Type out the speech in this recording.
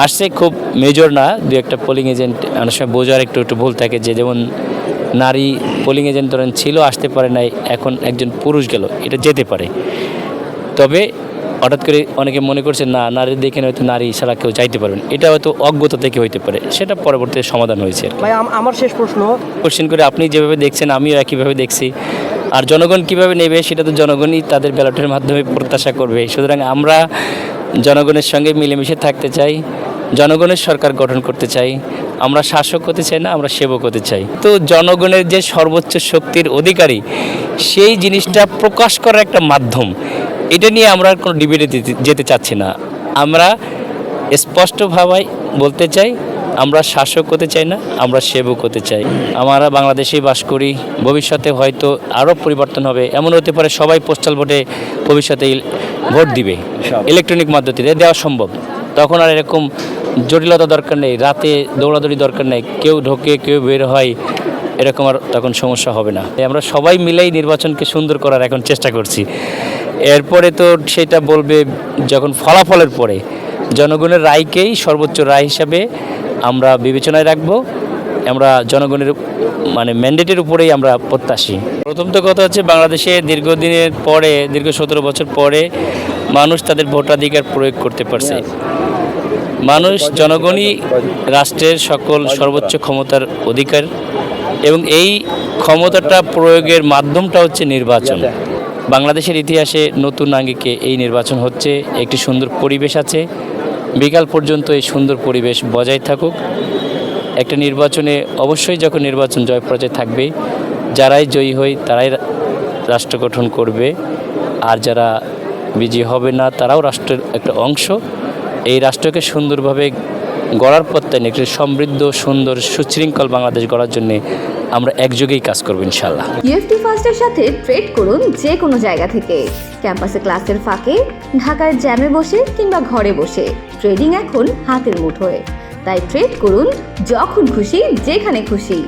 আসছে, খুব মেজর না, দু একটা পোলিং এজেন্ট অনেক সময় বোঝার একটু একটু ভুল থাকে, যে যেমন নারী পোলিং এজেন্ট ধরেন ছিল, আসতে পারে নাই, এখন একজন পুরুষ গেল, এটা যেতে পারে। তবে হঠাৎ করে অনেকে মনে করছে না, নারী দেখে হয়তো নারী ছাড়া কেউ যাইতে পারবেন, এটা হয়তো অজ্ঞতা থেকে হইতে পারে, সেটা পরবর্তীতে সমাধান হয়েছে। ভাই আমার শেষ প্রশ্ন, কোশ্চেন করে আপনি যেভাবে দেখছেন আমিও একইভাবে দেখছি, আর জনগণ কিভাবে নেবে সেটা তো জনগণই তাদের ব্যালটের মাধ্যমে প্রত্যাশা করবে। সুতরাং আমরা জনগণের সঙ্গে মিলেমিশে থাকতে চাই, জনগণের সরকার গঠন করতে চাই। আমরা শাসক হতে চাই না, আমরা সেবক হতে চাই। তো জনগণের যে সর্বোচ্চ শক্তির অধিকারী, সেই জিনিসটা প্রকাশ করার একটা মাধ্যম, এটা নিয়ে আমরা কোনো ডিবেটে যেতে চাচ্ছি না। আমরা স্পষ্টভাবে বলতে চাই, আমরা শাসক হতে চাই না, আমরা সেবক হতে চাই। আমরা বাংলাদেশেই বাস করি, ভবিষ্যতে হয়তো আরও পরিবর্তন হবে, এমন হতে পারে সবাই পোস্টাল ভোটে ভবিষ্যতে ভোট দিবে, ইলেকট্রনিক মাধ্যমে দেওয়া সম্ভব। তখন আর এরকম জটিলতা দরকার নেই, রাতে দৌড়াদৌড়ি দরকার নেই, কেউ ঢোকে কেউ বের হয়, এরকম আর তখন সমস্যা হবে না। আমরা সবাই মিলেই নির্বাচনকে সুন্দর করার এখন চেষ্টা করছি। এরপরে তো সেটা বলবে যখন ফলাফলের পরে, জনগণের রায়কেই সর্বোচ্চ রায় হিসাবে আমরা বিবেচনায় রাখবো। আমরা জনগণের ম্যান্ডেটের উপরেই আমরা প্রত্যাশী। প্রথম তো কথা হচ্ছে, বাংলাদেশে দীর্ঘদিনের পরে, দীর্ঘ 17 বছর পরে মানুষ তাদের ভোটাধিকার প্রয়োগ করতে পারছে। মানুষ, জনগণই রাষ্ট্রের সকল সর্বোচ্চ ক্ষমতার অধিকার, এবং এই ক্ষমতাটা প্রয়োগের মাধ্যমটা হচ্ছে নির্বাচন। বাংলাদেশের ইতিহাসে নতুন আঙ্গিকে এই নির্বাচন হচ্ছে, একটি সুন্দর পরিবেশ আছে, বিকাল পর্যন্ত এই সুন্দর পরিবেশ বজায় থাকুক। একটা নির্বাচনে অবশ্যই যখন নির্বাচন জয় পরাজয় থাকবে, যারাই জয়ী হয় তারাই রাষ্ট্র গঠন করবে, আর যারা বিজয়ী হবে না তারাও রাষ্ট্রের একটা অংশ। এই রাষ্ট্রকে সুন্দরভাবে গড়ার প্রত্যয় একটি সমৃদ্ধ, সুন্দর, সুশৃঙ্খল বাংলাদেশ গড়ার জন্য আমরা একযোগেই কাজ করব ইনশাআল্লাহ। ইএফটি ফার্স্টের সাথে ট্রেড করুন যে কোনো জায়গা থেকে, ক্যাম্পাসে ক্লাসের ফাঁকে, ঢাকার জ্যামে বসে কিংবা ঘরে বসে। ট্রেডিং এখন হাতের মুঠোয়, তাই ট্রেড করুন যখন খুশি, যেখানে খুশি।